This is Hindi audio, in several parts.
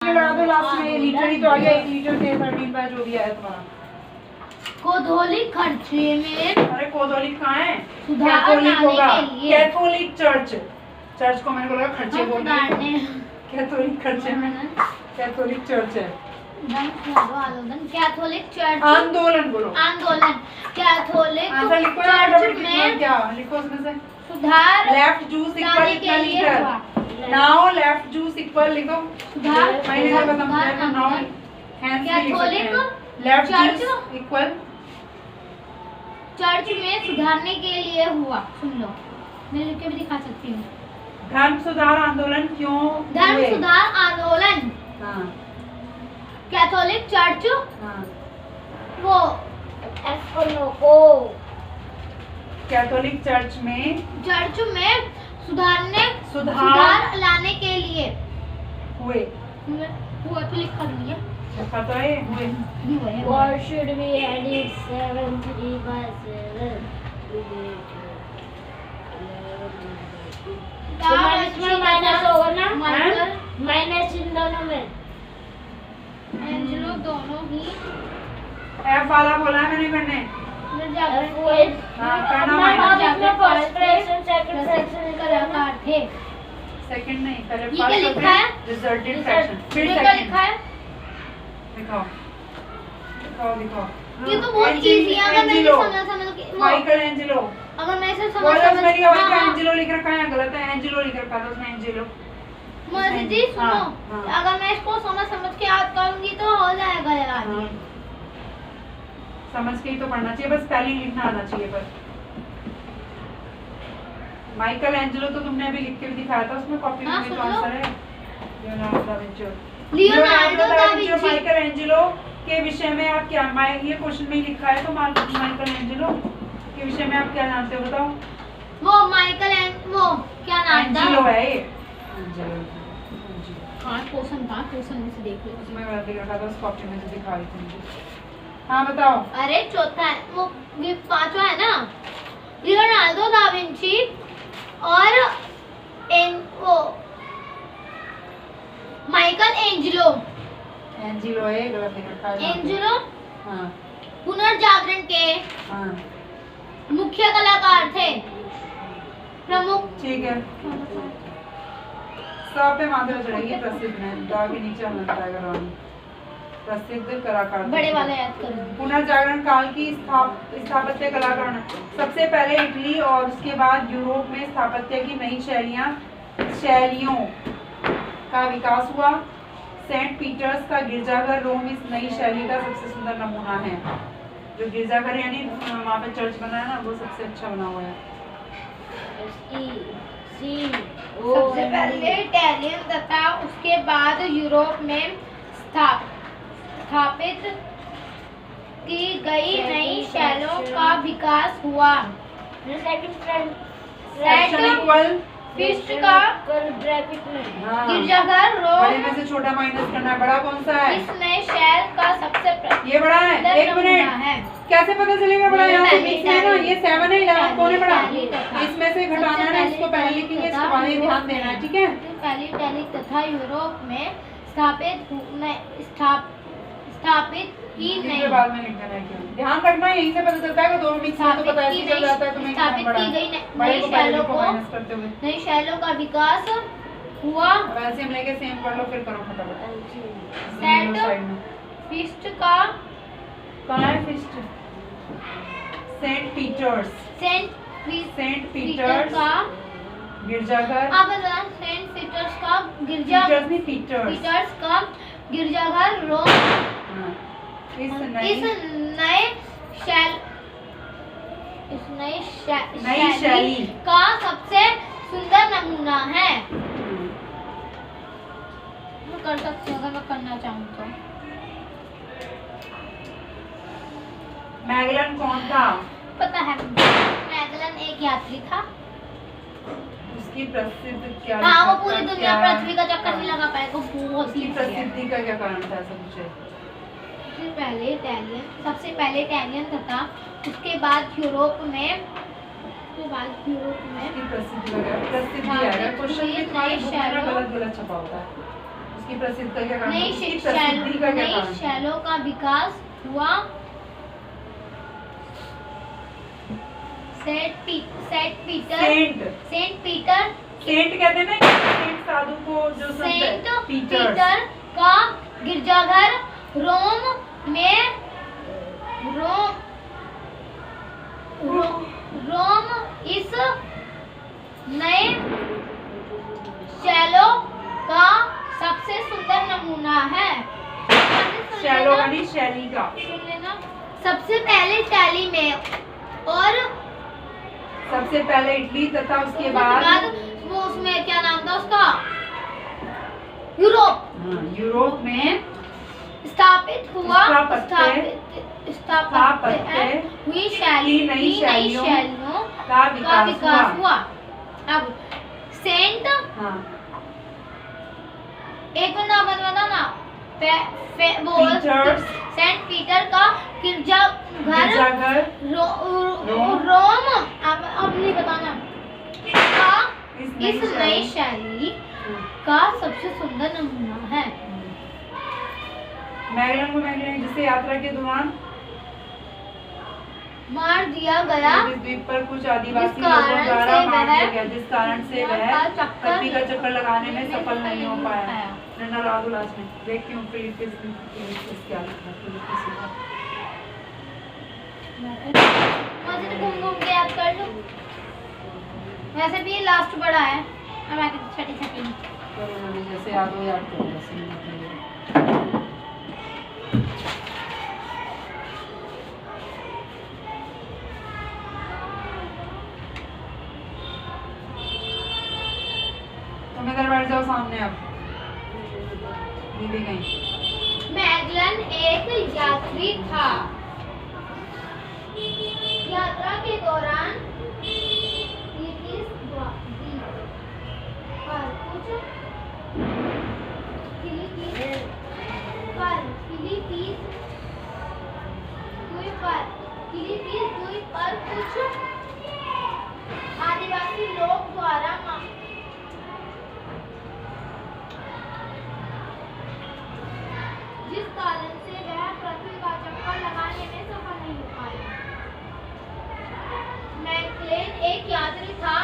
लीटर लगा दो लास्ट में, लीटर ही तो आ गया, 1 लीटर के 13 का जो भी आया तुम्हारा। कैथोलिक खर्चे में, अरे कैथोलिक कहाँ है, सुधार कैथोलिक लाने होगा, के लिए। कैथोलिक चर्च, चर्च को मैंने बोला खर्चे बोल रही सुधारने, कैथोलिक खर्चे में कैथोलिक चर्च है। आंदोलन, कैथोलिक चर्च, आंदोलन बोलो, आंदोलन, कैथोलिक आंसर लिखो चर्च में क्या लिखो उसमें से, सुधार लेफ्ट जूस इक्वल लाने इतना के लिए लीटर, हुआ। नाउ लेफ्ट जूस इक्वल लिखो, सुधार, मैंने तो खत्म किया था, नाउ सुधार, hands Catholic left church juice equal church में सुधारने के लिए हुआ। सुन लो, मैं लिख के भी दिखा सकती हूँ। धर्म सुधार आंदोलन क्यों धर्म हुए? सुधार आंदोलन, हाँ कैथोलिक चर्च, हाँ, वो ओ कैथोलिक चर्च में सुधार लाने के लिए हुए, हुआ तो लिखा नहीं है। लिखा तो है हुए। Or should we edit 7 3 by 7? Minus होगा ना, माइकल माइनस इन दोनों में। एंजेलो दोनों ही एफ वाला बोला है मैंने करने, हाँ करना minus, first fraction second fraction कलाकार थे। सेकंड नहीं पहले ये क्या लिखा है? रिजल्टेंट फ्रैक्शन, फिर ये क्या सेकंड लिखा है? दिखाओ दिखाओ दिखाओ। ये तो बहुत इजी है, अगर मैं समझ वो माइकल एंजेलो, अगर मैं इसे बोलो उसमें लिखा हुआ है हाँ, एंजेलो लिख रखा है, गलत है, एंजेलो लिख रखा था उसमें, एंजेलो। मर्जी जी सुनो, हाँ, हाँ। अगर मैं इसको समझ के याद करूंगी तो हो जाएगा यार। हाँ। समझ के ही तो पढ़ना चाहिए, बस स्पेलिंग लिखना आना चाहिए बस। माइकल एंजेलो तो तुमने अभी लिख के भी दिखाया था उसमें, कॉपी हाँ, में तो सुन लो। आंसर है Leonardo da Vinci. Leonardo da Vinci Michael Angelo के विषय में आप क्या, ये क्वेश्चन में ही लिखा है, तो माइकल एंजेलो के विषय में आप क्या जानते हो बताओ? वो वो क्या नाम था? एंजेलो है ये, एंजेलो। हाँ क्वेश्चन में से देख लो। उसमें मैं देख रखा था उस कॉपी में से दिखा रही थी मुझे। हाँ बताओ। अरे चौथा है वो, ये पांचवा है ना, लियोनार्डो दा विंची और वो माइकल एंजेलो। एंजेलो है, गलत लिख रखा है। एंजेलो हाँ पुनर्जागरण के हाँ मुख्य कलाकार थे, प्रमुख। ठीक है, सब पे मात्रा चढ़ेगी, प्रसिद्ध में दा के नीचे आना जाएगा रानी, प्रसिद्ध कलाकार। बड़े वाला याद करो। पुनर्जागरण काल की स्थापत्य कलाकार, सबसे पहले इटली और उसके बाद यूरोप में स्थापत्य की नई शैलियों का विकास हुआ। सेंट पीटर्स का गिरजाघर रोम इस नई शैली का सबसे सुंदर नमूना है। जो गिरजाघर यानी वहाँ पे चर्च बना है ना, वो सबसे अच्छा बना हुआ है। सबसे पहले इटालियन तथा उसके बाद यूरोप में स्थापित की गई नई शैलियों का विकास हुआ। फिस्ट का गिरजाघर बड़े में रोम से छोटा माइनस करना है, बड़ा कौन सा है? इस नए शहर का सबसे ये बड़ा है। एक मिनट, है। कैसे पता चलेगा बड़ा? यहाँ से पहले मिक्स है ना, ये 7 है, 11 कौन है बड़ा? पहले तथा। इसमें से घटाना है ना, इसको पहले लिखेंगे, इसको बाद में ध्यान देना है, ठीक है? पहले इटली तथा यूरोप में स्थापित की इसके नई बाद में लिख देना है क्यों? ध्यान रखना, यहीं से पता चलता है कि दोनों मिक्स है तो पता ऐसे चल जाता है तुम्हें कितना स्थापित बड़ा की है। गई बड़े नई को पहले शैलियों को को माइनस करते हुए। नई शैलियों का विकास हुआ। अब ऐसे हम लेके सेम कर लो, फिर करो फटाफट। सेंट साइड में फिस्ट का कहाँ है फिस्ट? सेंट पीटर्स का गिरजाघर, आप बताना, सेंट पीटर्स का पीटर्स का गिरजाघर रोम हाँ, इस नई नई शैली का सबसे सुंदर नमूना है। मैं कर सकती हूँ अगर मैं करना चाहूँ तो। मैगलन कौन था? पता है, मैगलन एक यात्री था। उसकी प्रसिद्ध क्या? हाँ, वो पूरी दुनिया पृथ्वी का चक्कर नहीं लगा पाएगा, बहुत उसकी ही प्रसिद्धि का क्या कारण था? ऐसा कुछ है? सबसे पहले इटालियन तथा उसके बाद यूरोप में उसकी प्रसिद्धि वगैरह, प्रसिद्धि हाँ, है। क्वेश्चन ये में तुम्हारी नई बुक में ना शैलियों- गलत छपा होता है, उसकी प्रसिद्ध का क्या कारण? नई उसकी प्रसिद्धि का क्या कारण? शैलों का विकास हुआ। सेंट पीटर सेंट कहते हैं ना, सेंट साधु को जो संत है, सेंट टीचर्स। पीटर का गिरजाघर रोम में रोम इस नए शैलों का सबसे सुंदर नमूना है। शैलो यानी शैली का। सुन लेना। सबसे पहले इटाली में और सबसे पहले इटली तथा उसके बाद वो उसमें क्या नाम था उसका, यूरोप यूरोप में स्थापित हुआ। स्थापत्य हुई शैली नई शैलियों का का विकास हुआ। अब सेंट हाँ एक और नाम बताना। Peters, सेंट पीटर का गिरजाघर रोम, अब नहीं बताना, का इस नई शैली का सबसे सुंदर नमूना है। मैगलन को जिसे यात्रा के दौरान मार दिया गया, इस द्वीप पर कुछ आदिवासी लोगों द्वारा मार दिया गया, जिस कारण से वह पृथ्वी का चक्कर लगाने में सफल नहीं हो पाया। नन्ना राहुल में देख क्यों फिलिपिस क्या लिखा है। मुझे तो घूम के याद कर लो। वैसे भी ये लास्ट बड़ा है, अब आगे छठी जैसे याद हो याद करो वैसे। तुम इधर बैठ जाओ सामने। अब दीदी गई। मैगलन एक यात्री था। यात्रा के दौरान फिलीपींस द्वीप पर कुछ आदिवासी लोग द्वारा जिस कारण से वह पृथ्वी का चक्कर लगाने में सफल नहीं हो पाया। मैगलेन एक यात्री था।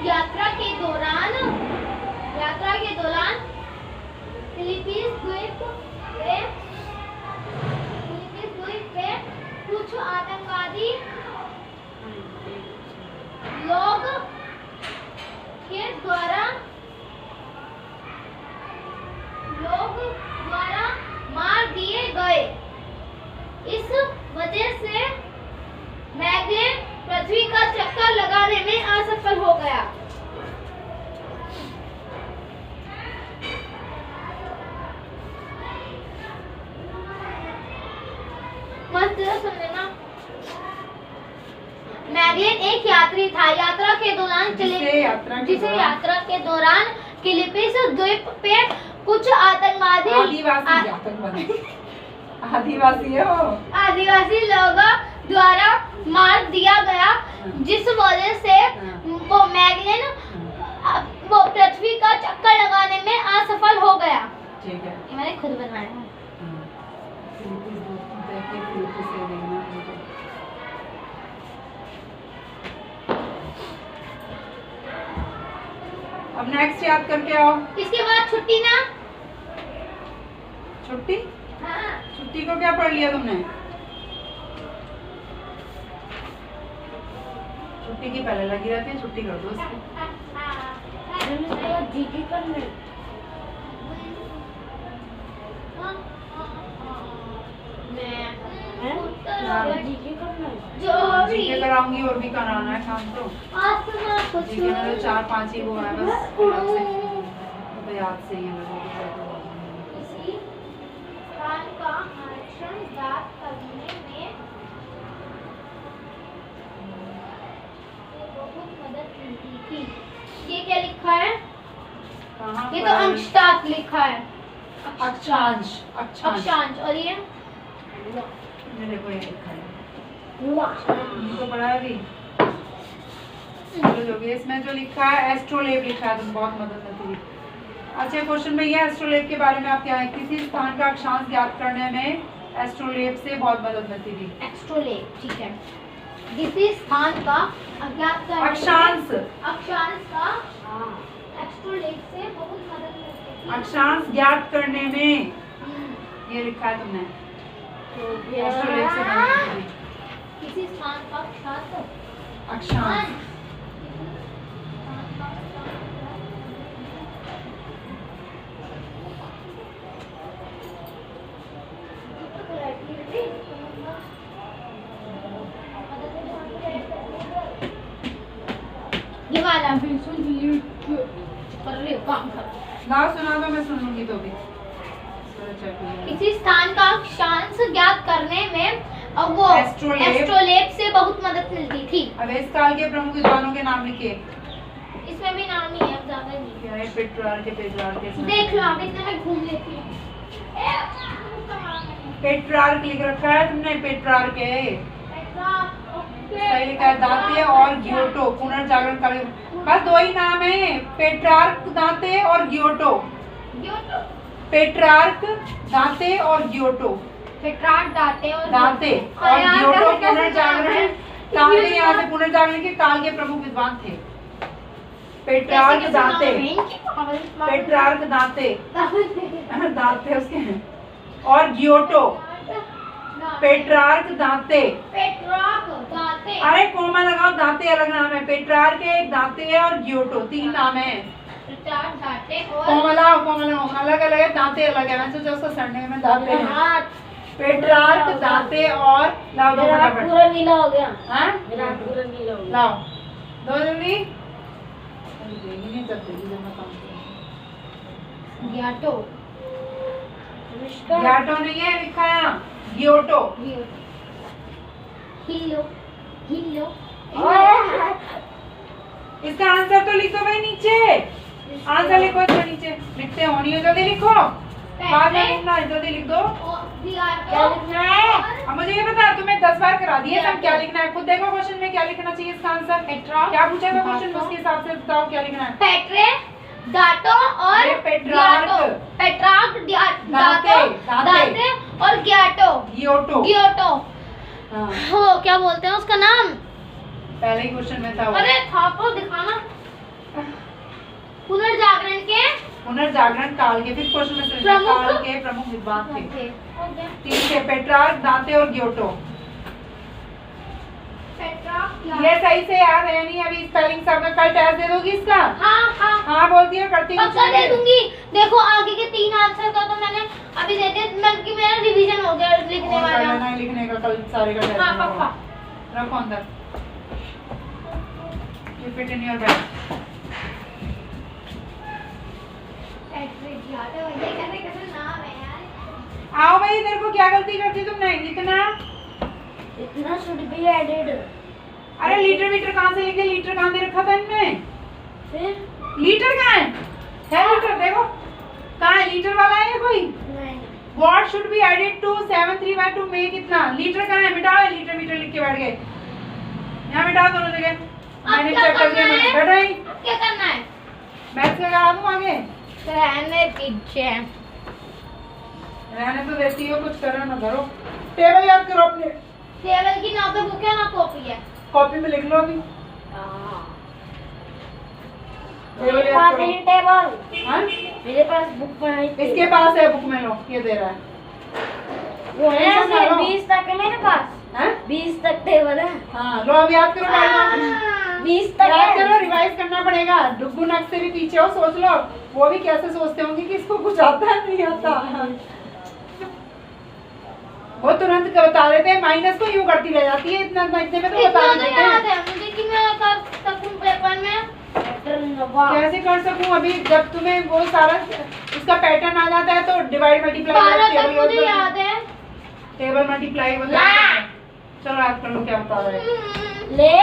यात्रा के दौरान फिलीपींस द्वीप पे कुछ आतंकवादी लोग के द्वारा मार दिए गए। इस वजह से मैगलेन पृथ्वी का चक्कर लगाने में असफल हो गया। मस्त सुन लेना। मैगलेन एक यात्री था। यात्रा के दौरान यात्रा के दौरान फिलीपींस द्वीप पे कुछ आदिवासी लोगों द्वारा मार दिया गया, जिस वजह से वो मैगलेन वो पृथ्वी का चक्कर लगाने में असफल हो गया। ठीक है, ये मैंने खुद बनवाया है। अब नेक्स्ट याद करके आओ। इसके बाद छुट्टी ना। छुट्टी? हाँ। छुट्टी को क्या पढ़ लिया तुमने? छुट्टी की पहले लगी रहती है, छुट्टी कर दो उसकी। जीटी करने जीके कराऊंगी और भी कराना है काम तो। जीके में तो 4-5 ही वो है बस, तो याद से ही है। का आरक्षण याद करने में बहुत मदद मिलती थी। ये क्या लिखा है? ये तो अंशदात लिखा है। अक्षांश। और ये देखो ये लिखा है, तो पढ़ा है अभी। चलो जो भी इसमें जो लिखा है एस्ट्रोलेब लिखा है, तो बहुत मदद मिलती है। अच्छा, क्वेश्चन में ये एस्ट्रोलेब के बारे में आप क्या है, किसी स्थान का अक्षांश ज्ञात करने में एस्ट्रोलेब से बहुत मदद मिलती थी। एस्ट्रोलेब, ठीक है। किसी स्थान का अज्ञात करने में अक्षांश का एस्ट्रोलेब से बहुत मदद मिलती थी। अक्षांश ज्ञात करने में, ये लिखा है तुमने, एस्ट्रोलेब से मदद मिलती थी। किसी स्थान का अक्षांश ये वाला बिल्कुल कर ले काम कर। गाओ, सुना दो, मैं सुन लूंगी तो भी। किसी स्थान का अक्षांश ज्ञात करने में वो एस्ट्रोलेब से बहुत मदद मिलती थी। अब इस काल के प्रमुख विद्वानों के नाम लिखिए। इसमें भी नाम नहीं है, अब ज्यादा नहीं क्या है? पेट्रार्क देख लो आप, इतने में घूम लेती हूँ। पेट्रार्क लिख रखा है तुमने, पेट्रार्क है, सही लिखा है। दांते और गियोटो पुनर्जागरण काल, बस दो ही नाम है, पेट्रार्क दांते और गियोटो। पेट्रार्क दांते और गियोटो, पेट्रार्क दांते और गियोटो पुनर्जागरण काल के, यहाँ से पुनर्जागरण के काल के प्रमुख विद्वान थे। पेट्रार्क दांते, पेट्रार्क दांते दांते उसके हैं, और गियोटो, पेट्रार्क दांते, अरे कोमा लगाओ, दांते अलग नाम है, पेट्रार्क एक, दांते है और गियोटो, तीन नाम है। कोमला अलग अलग है, दांते अलग है, वैसे जो उसका सरनेम में दांते हैं। पेट्रार्क दांते और लाओ, दो फटाफट, पूरा नीला हो गया। हाँ मेरा हाथ पूरा नीला हो गया। लाओ दो जल्दी। नहीं करते गियोटो नहीं है, लिखा है गियोटो। इसका आंसर तो लिखो भाई, नीचे आंसर लिखो, इसका नीचे लिखते हो नहीं हो, जल्दी लिखो, बाद में लिखना, जल्दी लिख दो। क्या लिखना है? अब मुझे ये बता, तुम्हें 10 बार करा दिए, सब क्या लिखना है, खुद देखो क्वेश्चन में क्या लिखना चाहिए इसका आंसर। क्या पूछा था क्वेश्चन, उसके हिसाब से बताओ क्या लिखना है। पेट्रे दांतों और पेट्रार्क दांते और गियोटो। हाँ, वो क्या बोलते हैं उसका नाम, पहले ही क्वेश्चन में था वो। अरे था तो दिखाना। पुनर्जागरण काल के, फिर क्वेश्चन में से काल के प्रमुख विद्वान थे। ठीक है, पेट्रार्क दांते और गियोटो, ये सही से याद है नहीं? अभी स्पेलिंग सब में कल टेस्ट दे दोगी इसका? हाँ बोलती है, करती हूँ, पक्का दे दूंगी। देखो आगे के 3 आंसर का तो मैंने अभी दे दिया, कि मेरा रिवीजन हो गया लिखने वाला। नहीं लिखने का, कल सारे का टेस्ट। हाँ पक्का। रखो अंदर, keep it in your bag। आओ भाई, इधर को क्या गलती करती तुमने, इतना शुड बी एडेड। अरे लीटर मीटर कहाँ से लिखे, लीटर कहाँ दे रखा था इनमें, फिर लीटर कहाँ है लीटर, देखो कहाँ है, लीटर वाला है कोई? नहीं, What should be added to 7/3/2 में कितना, लीटर कहाँ है, मिटाओ, लीटर मीटर लिख के बैठ गए, यहाँ मिटाओ दोनों जगह, मैंने चेक कर दिया, बैठ रही। क्या करना है, मैथ्स का करा दूँ आगे, रहने दीजिए, रहने तो देती हो, कुछ करो ना करो। टेबल याद करो अपने, टेबल की ना तो बुक है ना कॉपी है, कॉपी में लिख लो अभी। मेरे पास है टेबल। हाँ? मेरे पास बुक में है। इसके पास है, बुक में लो, ये दे रहा है। वो है ऐसा ऐसे करो। 20 तक है मेरे पास। हैं? 20 तक टेबल है। हाँ लो, अब याद करो, 20 तक याद है। करो, रिवाइज करना पड़ेगा। डुग्गू नक से भी पीछे हो, सोच लो वो भी कैसे सोचते होंगे कि इसको कुछ आता है नहीं आता। वो तुरंत बता देते हैं, माइनस को यूं करती रह जाती है, इतना इतने में तो बता देते याद हैं। है मुझे कि मैं कर सकूं पेपर में, कैसे कर सकूं, अभी जब तुम्हें वो सारा उसका पैटर्न आ जाता है तो डिवाइड मल्टीप्लाई, 12 तक मुझे याद है, टेबल मल्टीप्लाई, चलो याद कर लो क्या बता रहे हैं। ले